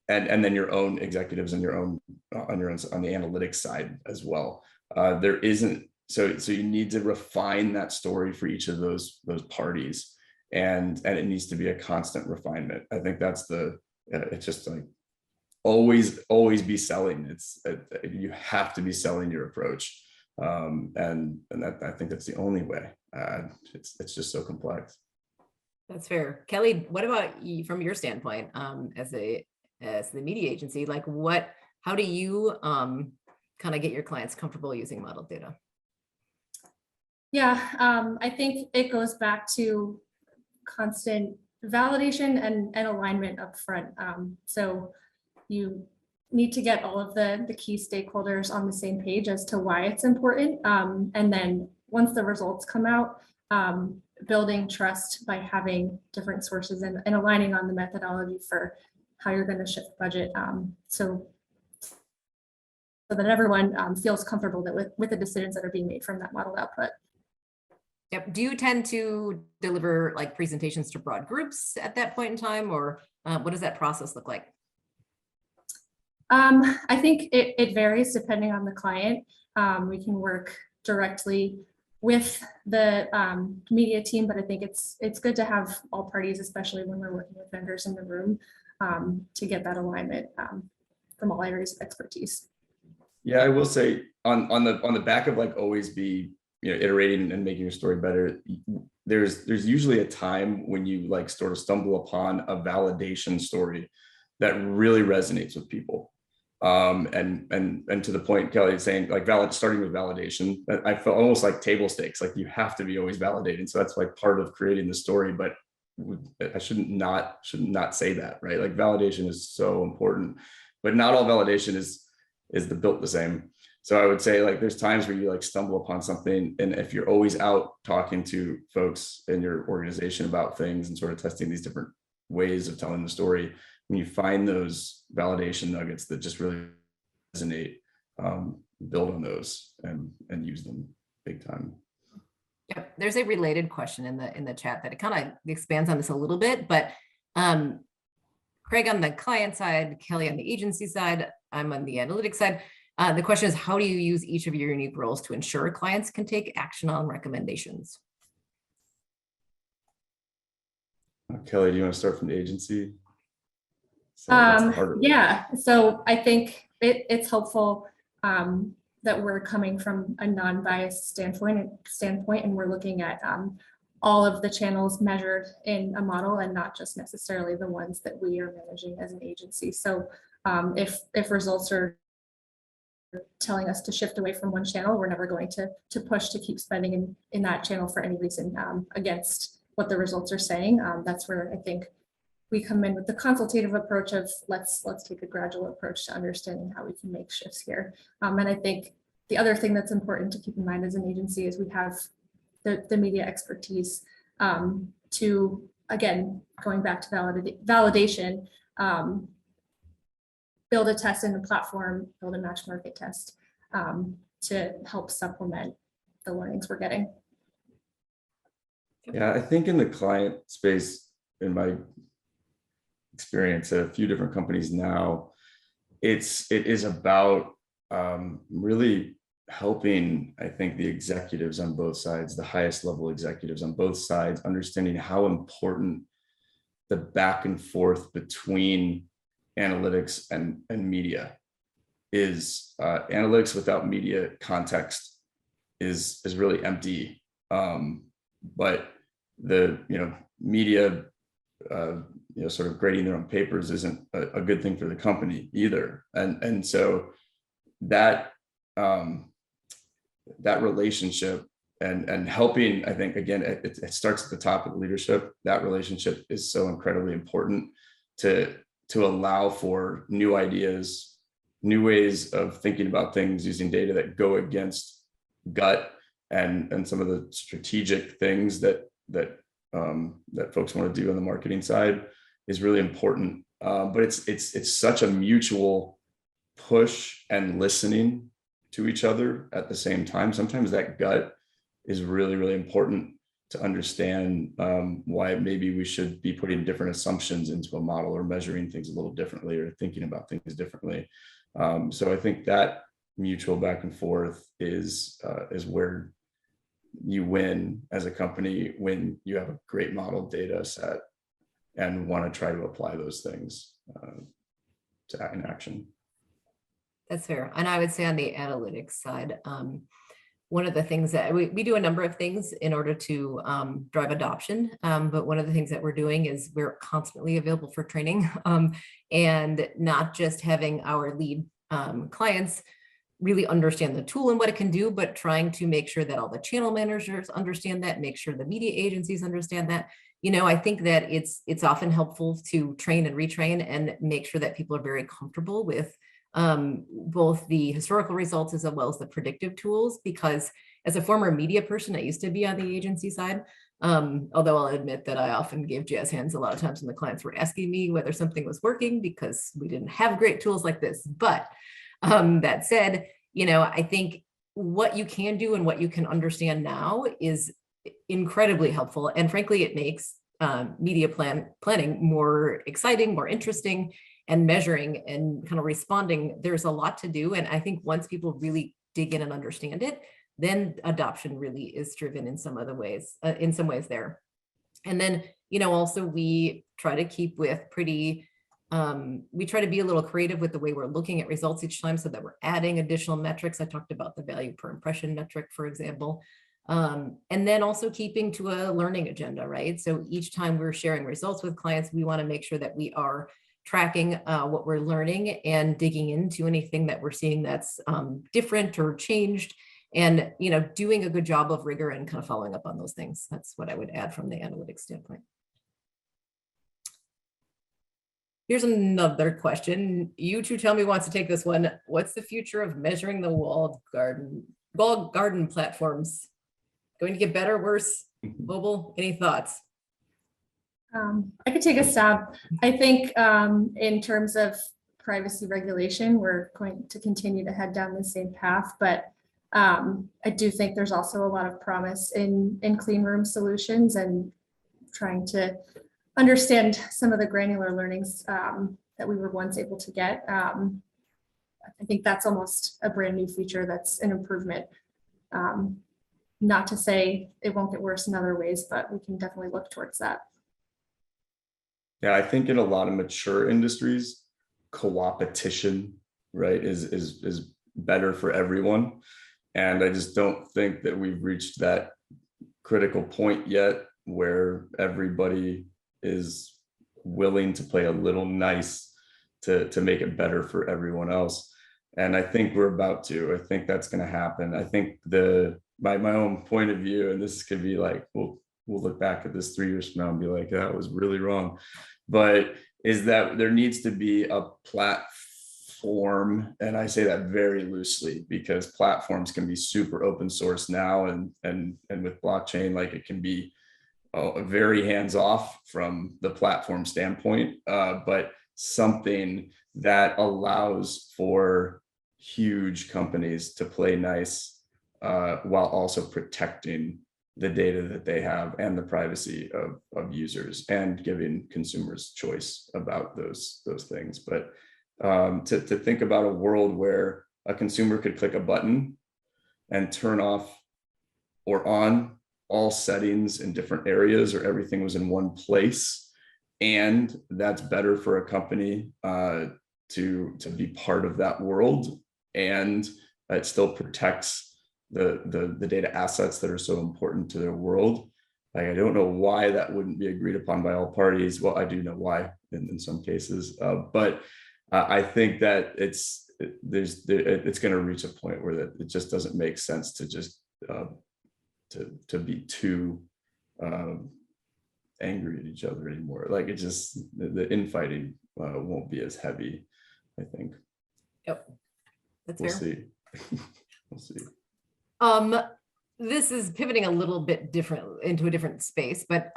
Speaker 3: And then your own executives and your own on the analytics side as well. There isn't so you need to refine that story for each of those parties, and it needs to be a constant refinement. I think that's it's just like always be selling. You have to be selling your approach, and that, I think that's the only way. It's just so complex.
Speaker 1: That's fair. Kelly, what about you, from your standpoint, as the media agency, like how do you kind of get your clients comfortable using model data?
Speaker 2: Yeah, I think it goes back to constant validation and alignment up front. So you need to get all of the key stakeholders on the same page as to why it's important. And then once the results come out, building trust by having different sources and aligning on the methodology for how you're going to shift budget. So that everyone feels comfortable that with the decisions that are being made from that model output.
Speaker 1: Yep. Do you tend to deliver like presentations to broad groups at that point in time, or what does that process look like?
Speaker 2: I think it varies depending on the client. We can work directly with the media team, but I think it's good to have all parties, especially when we're working with vendors in the room, to get that alignment from all areas of expertise.
Speaker 3: Yeah, I will say on the back of like always be, iterating and making your story better, there's usually a time when you like sort of stumble upon a validation story that really resonates with people. And to the point Kelly is saying, like starting with validation, I felt almost like table stakes, like you have to be always validating. So that's like part of creating the story, but I should not say that, right? Like validation is so important, but not all validation is built the same. So I would say like there's times where you like stumble upon something, and if you're always out talking to folks in your organization about things and sort of testing these different ways of telling the story, when you find those validation nuggets that just really resonate, build on those and use them big time.
Speaker 1: Yep. There's a related question in the chat that it kind of expands on this a little bit, but Craig on the client side, Kelly on the agency side, I'm on the analytics side. The question is, how do you use each of your unique roles to ensure clients can take action on recommendations?
Speaker 3: Kelly, do you want to start from the agency? So
Speaker 2: yeah, so I think it's helpful that we're coming from a non-biased standpoint, and we're looking at all of the channels measured in a model and not just necessarily the ones that we are managing as an agency. So if results are telling us to shift away from one channel, we're never going to push to keep spending in that channel for any reason against what the results are saying. That's where I think we come in with the consultative approach of let's take a gradual approach to understanding how we can make shifts here. And I think the other thing that's important to keep in mind as an agency is we have the media expertise to, again, going back to validation, build a test in the platform, build a match market test to help supplement the learnings we're getting.
Speaker 3: Yeah, I think in the client space, in my experience at a few different companies now, it is about really helping, I think, the executives on both sides, the highest level executives on both sides, understanding how important the back and forth between analytics and media is. Analytics without media context is really empty. But the media sort of grading their own papers isn't a good thing for the company either. And so that relationship and helping, I think, again, it starts at the top of leadership. That relationship is so incredibly important to allow for new ideas, new ways of thinking about things using data that go against gut and some of the strategic things that folks want to do on the marketing side is really important. But it's such a mutual push and listening to each other at the same time. Sometimes that gut is really, really important to understand why maybe we should be putting different assumptions into a model or measuring things a little differently or thinking about things differently. So I think that mutual back and forth is where you win as a company, when you have a great model data set and want to try to apply those things in action.
Speaker 1: That's fair. And I would say on the analytics side, one of the things that we do a number of things in order to drive adoption. But one of the things that we're doing is we're constantly available for training, and not just having our lead clients really understand the tool and what it can do, but trying to make sure that all the channel managers understand that, make sure the media agencies understand that. You know, I think that it's often helpful to train and retrain and make sure that people are very comfortable with both the historical results as well as the predictive tools, because as a former media person, I used to be on the agency side. Although I'll admit that I often gave jazz hands a lot of times when the clients were asking me whether something was working because we didn't have great tools like this. But that said, you know, I think what you can do and what you can understand now is incredibly helpful. And frankly, it makes media planning more exciting, more interesting, and measuring and kind of responding. There's a lot to do. And I think once people really dig in and understand it, then adoption really is driven in some other ways, in some ways there. And then, you know, also we try to keep with pretty, we try to be a little creative with the way we're looking at results each time so that we're adding additional metrics. I talked about the value per impression metric, for example. And then also keeping to a learning agenda, right? So each time we're sharing results with clients, we want to make sure that we are tracking what we're learning and digging into anything that we're seeing that's different or changed, and, you know, doing a good job of rigor and kind of following up on those things. That's what I would add from the analytics standpoint. Here's another question. You two tell me who wants to take this one. What's the future of measuring the walled garden platforms? Going to get better, worse, mobile? Any thoughts?
Speaker 2: I could take a stab. I think in terms of privacy regulation, we're going to continue to head down the same path, but I do think there's also a lot of promise in clean room solutions and trying to understand some of the granular learnings that we were once able to get. I think that's almost a brand new feature that's an improvement. Not to say it won't get worse in other ways, but we can definitely look towards that.
Speaker 3: Yeah, I think in a lot of mature industries, co-opetition, right, is better for everyone. And I just don't think that we've reached that critical point yet where everybody is willing to play a little nice to make it better for everyone else. And I think we're about to. I think that's going to happen. I think my own point of view, and this could be like, we'll look back at this 3 years from now and be like, that was really wrong. But is that there needs to be a platform, and I say that very loosely because platforms can be super open source now, and with blockchain, like it can be very hands off from the platform standpoint, but something that allows for huge companies to play nice while also protecting the data that they have and the privacy of users and giving consumers choice about those things. But to think about a world where a consumer could click a button and turn off or on all settings in different areas, or everything was in one place, and that's better for a company to be part of that world, and it still protects the data assets that are so important to their world. Like, I don't know why that wouldn't be agreed upon by all parties. Well, I do know why in some cases, but I think that it's going to reach a point where that it just doesn't make sense to just to be too angry at each other anymore. Like, it just, the infighting won't be as heavy, I think.
Speaker 1: Yep, that's
Speaker 3: we'll
Speaker 1: fair.
Speaker 3: See. We'll see.
Speaker 1: This is pivoting a little bit into a different space, but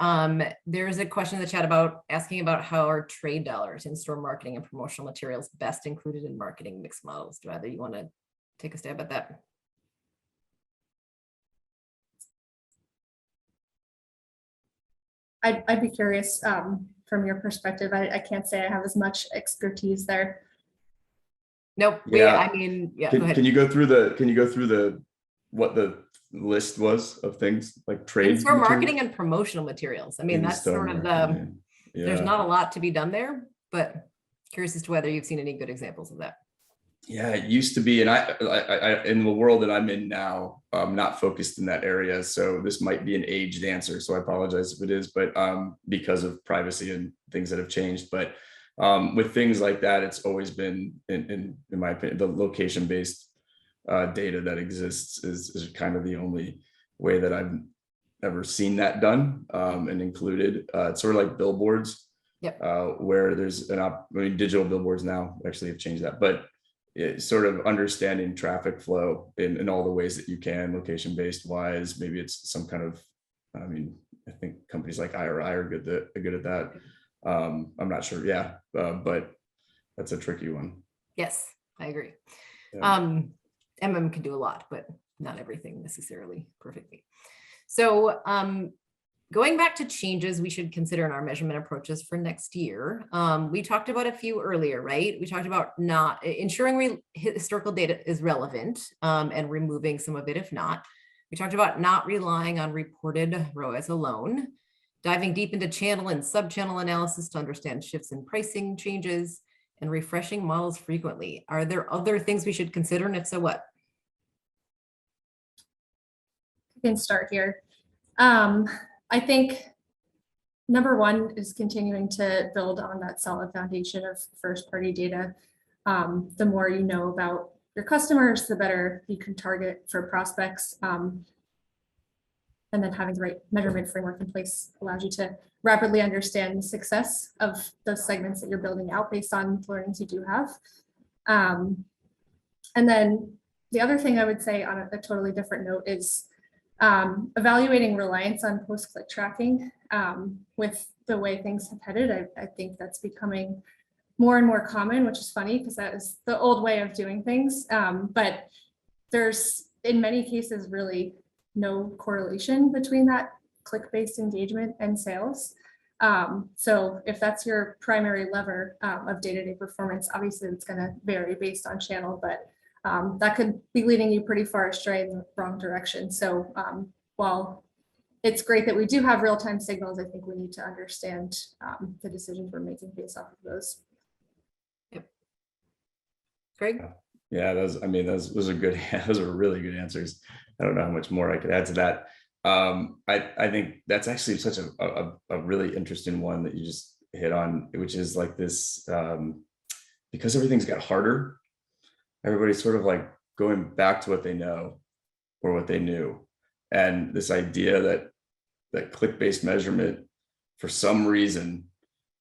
Speaker 1: there's a question in the chat asking about how are trade dollars in store marketing and promotional materials best included in marketing mix models. Do either you want to take a stab at that?
Speaker 2: I'd be curious from your perspective. I can't say I have as much expertise there.
Speaker 1: Nope.
Speaker 3: Yeah.
Speaker 1: I mean, yeah, go ahead.
Speaker 3: Can you go through what the list was of things like trade
Speaker 1: In-store
Speaker 3: materials?
Speaker 1: marketing and promotional materials. I mean, that's
Speaker 3: In-store
Speaker 1: sort of
Speaker 3: marketing.
Speaker 1: there's
Speaker 3: Yeah.
Speaker 1: not a lot to be done there, but curious as to whether you've seen any good examples of that.
Speaker 3: Yeah, it used to be, and I in the world that I'm in now, I'm not focused in that area. So this might be an aged answer. So I apologize if it is, but because of privacy and things that have changed. But with things like that, it's always been, in my opinion, the location-based data that exists is kind of the only way that I've ever seen that done and included. It's sort of like billboards,
Speaker 1: Yep.
Speaker 3: where there's digital billboards now actually have changed that, but it's sort of understanding traffic flow in all the ways that you can, location-based wise. Maybe it's some kind of, I think companies like IRI are good at that. I'm not sure. Yeah. But that's a tricky one.
Speaker 1: Yes, I agree.
Speaker 3: Yeah.
Speaker 1: MM can do a lot, but not everything necessarily perfectly. So going back to changes we should consider in our measurement approaches for next year. We talked about a few earlier, right? We talked about not ensuring historical data is relevant and removing some of it if not. We talked about not relying on reported ROAS alone, diving deep into channel and sub-channel analysis to understand shifts in pricing changes, and refreshing models frequently. Are there other things we should consider, and if so, what?
Speaker 2: I can start here. I think number one is continuing to build on that solid foundation of first-party data. The more you know about your customers, the better you can target for prospects. And then having the right measurement framework in place allows you to rapidly understand the success of those segments that you're building out based on learnings you do have. And then the other thing I would say on a totally different note is evaluating reliance on post-click tracking. With the way things have headed, I think that's becoming more and more common, which is funny because that is the old way of doing things. But there's, in many cases, really no correlation between that click-based engagement and sales. So if that's your primary lever of day-to-day performance, obviously it's going to vary based on channel, but that could be leading you pretty far astray in the wrong direction. So while it's great that we do have real-time signals, I think we need to understand the decisions we're making based off of those.
Speaker 1: Yep. Greg?
Speaker 3: Yeah, those are good. Those are really good answers. I don't know how much more I could add to that. I think that's actually such a really interesting one that you just hit on, which is like this, because everything's got harder, everybody's sort of like going back to what they know or what they knew. And this idea that click-based measurement for some reason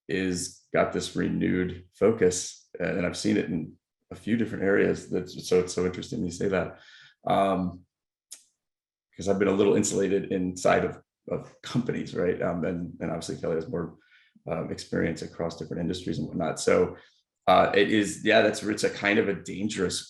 Speaker 3: is got this renewed focus. And I've seen it in a few different areas. It's so interesting you say that. Because I've been a little insulated inside of companies, right? And obviously Kelly has more experience across different industries and whatnot. So it is, yeah, it's a kind of a dangerous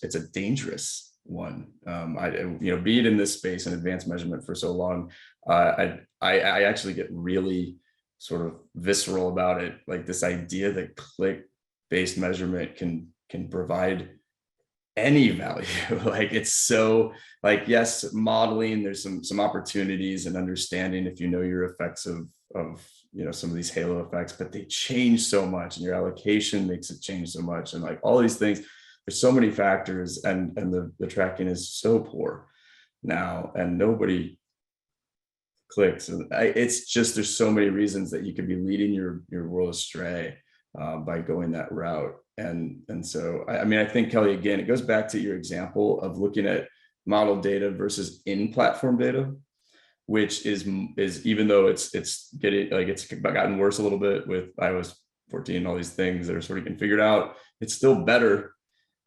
Speaker 3: one. Be it in this space and advanced measurement for so long, I actually get really sort of visceral about it. Like this idea that click-based measurement can provide any value. Like it's so like, yes, modeling, there's some opportunities and understanding if you know your effects of some of these halo effects, but they change so much and your allocation makes it change so much. And like all these things, there's so many factors and the tracking is so poor now and nobody clicks. And it's just, there's so many reasons that you could be leading your world astray by going that route. And so, I think, Kelly, again, it goes back to your example of looking at model data versus in-platform data, which is even though it's getting like it's gotten worse a little bit with iOS 14 and all these things that are sort of getting figured out, it's still better.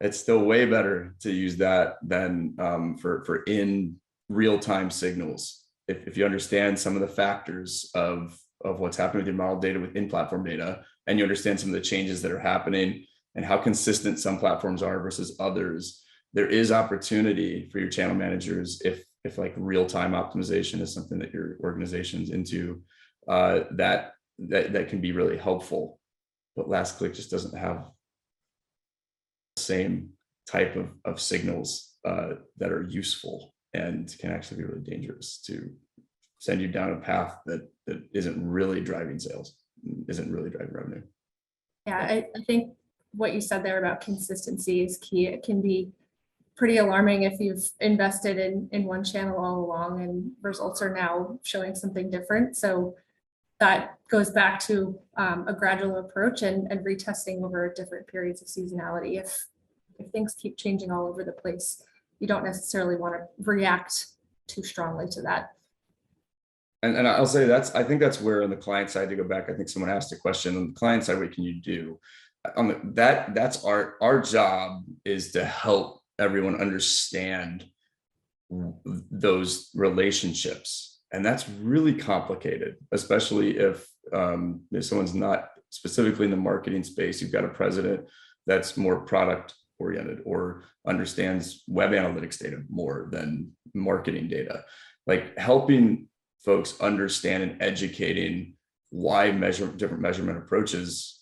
Speaker 3: It's still way better to use that than for in real-time signals. If you understand some of the factors of what's happening with your model data with in-platform data, and you understand some of the changes that are happening and how consistent some platforms are versus others, there is opportunity for your channel managers if like real-time optimization is something that your organization's into, that can be really helpful. But last click just doesn't have the same type of signals that are useful and can actually be really dangerous to send you down a path that isn't really driving sales, isn't really driving revenue.
Speaker 2: Yeah, I think what you said there about consistency is key. It can be pretty alarming if you've invested in one channel all along and results are now showing something different. So that goes back to a gradual approach and retesting over different periods of seasonality. If things keep changing all over the place, you don't necessarily want to react too strongly to that.
Speaker 3: And I'll say I think that's where on the client side, to go back, I think someone asked a question on the client side, what can you do? That's our job is to help everyone understand those relationships. And that's really complicated, especially if someone's not specifically in the marketing space. You've got a president that's more product oriented or understands web analytics data more than marketing data. Like helping folks understand and educating why different measurement approaches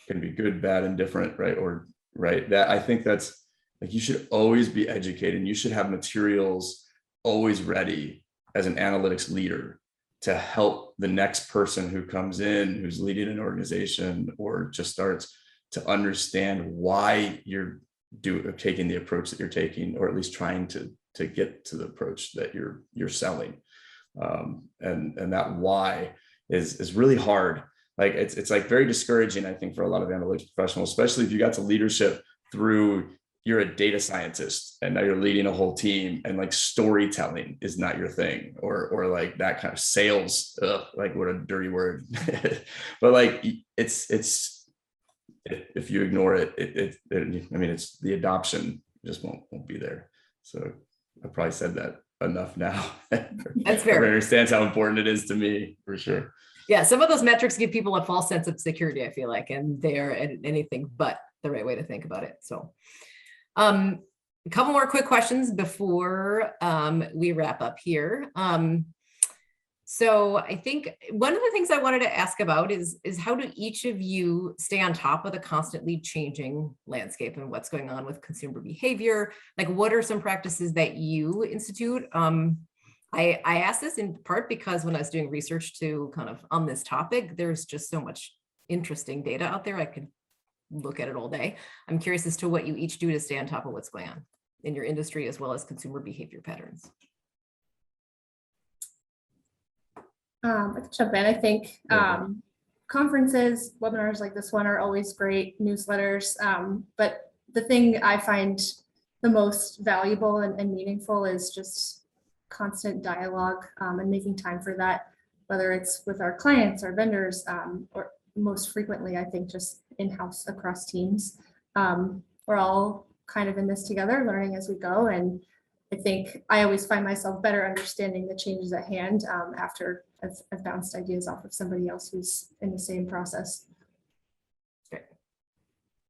Speaker 3: can be good, bad, and different, right? Or right. That I think that's like you should always be educated. And you should have materials always ready as an analytics leader to help the next person who comes in, who's leading an organization or just starts to understand why you're taking the approach that you're taking, or at least trying to get to the approach that you're selling. And that why is really hard. Like it's like very discouraging, I think, for a lot of analytics professionals, especially if you got to leadership through you're a data scientist and now you're leading a whole team and like storytelling is not your thing, or like that kind of sales, like what a dirty word. But like it's if you ignore it, I mean, it's the adoption just won't be there. So I probably said that enough now.
Speaker 1: That's fair.
Speaker 3: Everyone understands how important it is to me, for sure.
Speaker 1: Yeah, some of those metrics give people a false sense of security, I feel like, and they're anything but the right way to think about it. So a couple more quick questions before we wrap up here. So I think one of the things I wanted to ask about is how do each of you stay on top of the constantly changing landscape and what's going on with consumer behavior? Like, what are some practices that you institute? I asked this in part because when I was doing research to kind of on this topic, there's just so much interesting data out there. I could look at it all day. I'm curious as to what you each do to stay on top of what's going on in your industry as well as consumer behavior patterns.
Speaker 2: I can jump in. I think conferences, webinars like this one are always great, newsletters. But the thing I find the most valuable and meaningful is just constant dialogue and making time for that, whether it's with our clients, our vendors, or most frequently, I think just in-house across teams. We're all kind of in this together, learning as we go. And I think I always find myself better understanding the changes at hand after I've bounced ideas off of somebody else who's in the same process.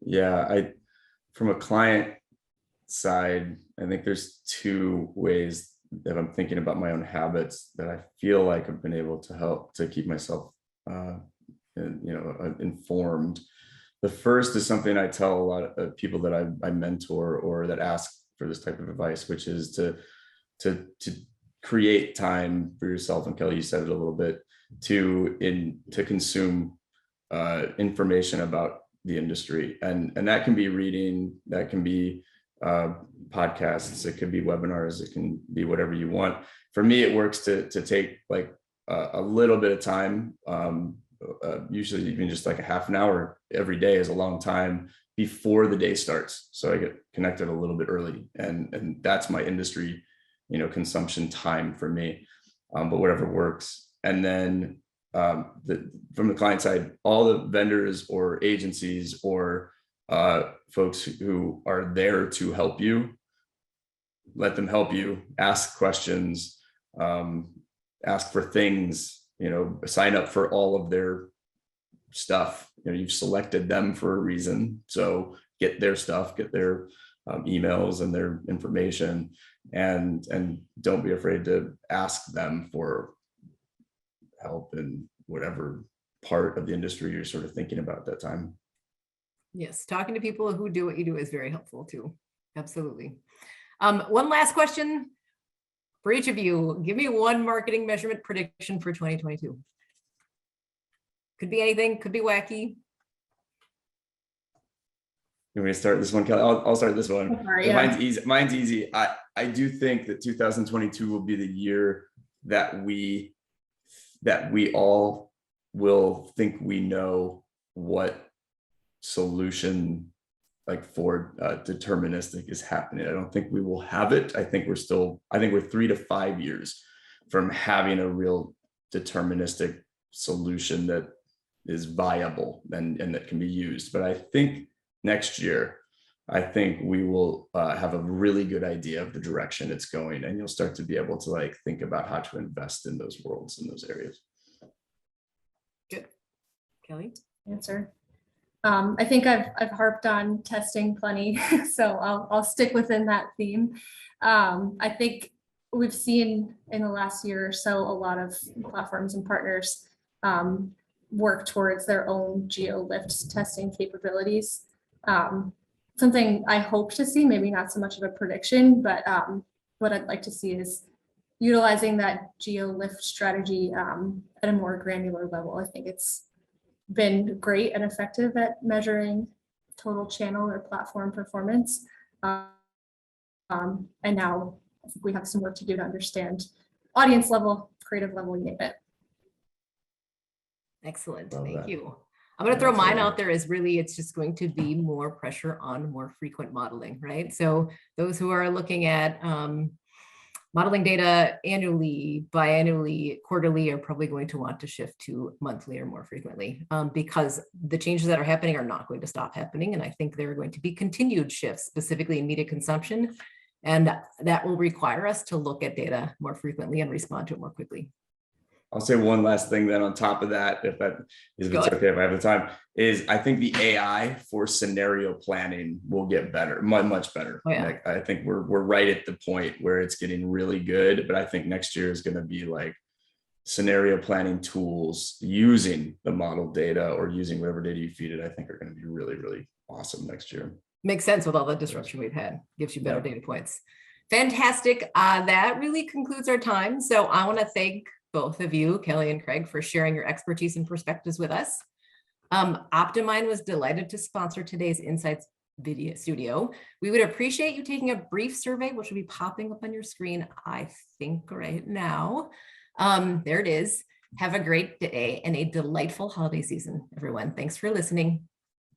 Speaker 3: Yeah, from a client side, I think there's two ways that I'm thinking about my own habits that I feel like I've been able to help to keep myself informed. The first is something I tell a lot of people that I mentor or that ask for this type of advice, which is to create time for yourself. And Kelly, you said it a little bit, to consume information about the industry, and that can be reading, that can be podcasts, it could be webinars, it can be whatever you want. For me, it works to take like a little bit of time. Usually even just like a half an hour every day is a long time before the day starts. So I get connected a little bit early, and that's my industry, consumption time for me, but whatever works. And then from the client side, all the vendors or agencies or folks who are there to help you, let them help you, ask questions, ask for things, sign up for all of their stuff. You've selected them for a reason. So get their stuff, get their emails and their information, and don't be afraid to ask them for help in whatever part of the industry you're sort of thinking about at that time.
Speaker 1: Yes, talking to people who do what you do is very helpful too. Absolutely. One last question for each of you. Give me one marketing measurement prediction for 2022. Could be anything, could be wacky.
Speaker 3: You want me to start this one, Kelly? I'll start this one.
Speaker 2: Sorry, yeah.
Speaker 3: Mine's easy. Mine's easy. I do think that 2022 will be the year that we all will think we know what solution like for deterministic is happening. I don't think we will have it. I think we're 3 to 5 years from having a real deterministic solution that is viable and that can be used. But I think next year, I think we will have a really good idea of the direction it's going, and you'll start to be able to like think about how to invest in those worlds, in those areas.
Speaker 1: Good. Kelly?
Speaker 2: Answer. I think I've harped on testing plenty, so I'll stick within that theme. I think we've seen in the last year or so a lot of platforms and partners work towards their own GeoLift testing capabilities. Something I hope to see, maybe not so much of a prediction, but what I'd like to see is utilizing that GeoLift strategy at a more granular level. I think it's been great and effective at measuring total channel or platform performance. And now I think we have some work to do to understand audience level, creative level, you name it.
Speaker 1: Excellent. Thank you. I'm going to throw mine out there as really, it's just going to be more pressure on more frequent modeling, right? So those who are looking at modeling data annually, biannually, quarterly are probably going to want to shift to monthly or more frequently because the changes that are happening are not going to stop happening. And I think there are going to be continued shifts, specifically in media consumption. And that will require us to look at data more frequently and respond to it more quickly.
Speaker 3: I'll say one last thing then on top of that, if it's okay, if I have the time, is I think the AI for scenario planning will get better, much better.
Speaker 1: Oh, yeah.
Speaker 3: I think we're right at the point where it's getting really good, but I think next year is going to be like scenario planning tools using the model data or using whatever data you feed it, I think are going to be really, really awesome next year. Makes
Speaker 1: sense with all the disruption we've had, gives you better data points. Fantastic. That really concludes our time. So I want to thank both of you, Kelly and Craig, for sharing your expertise and perspectives with us. OptiMine was delighted to sponsor today's Insights video studio. We would appreciate you taking a brief survey, which will be popping up on your screen, I think right now. There it is. Have a great day and a delightful holiday season, everyone. Thanks for listening.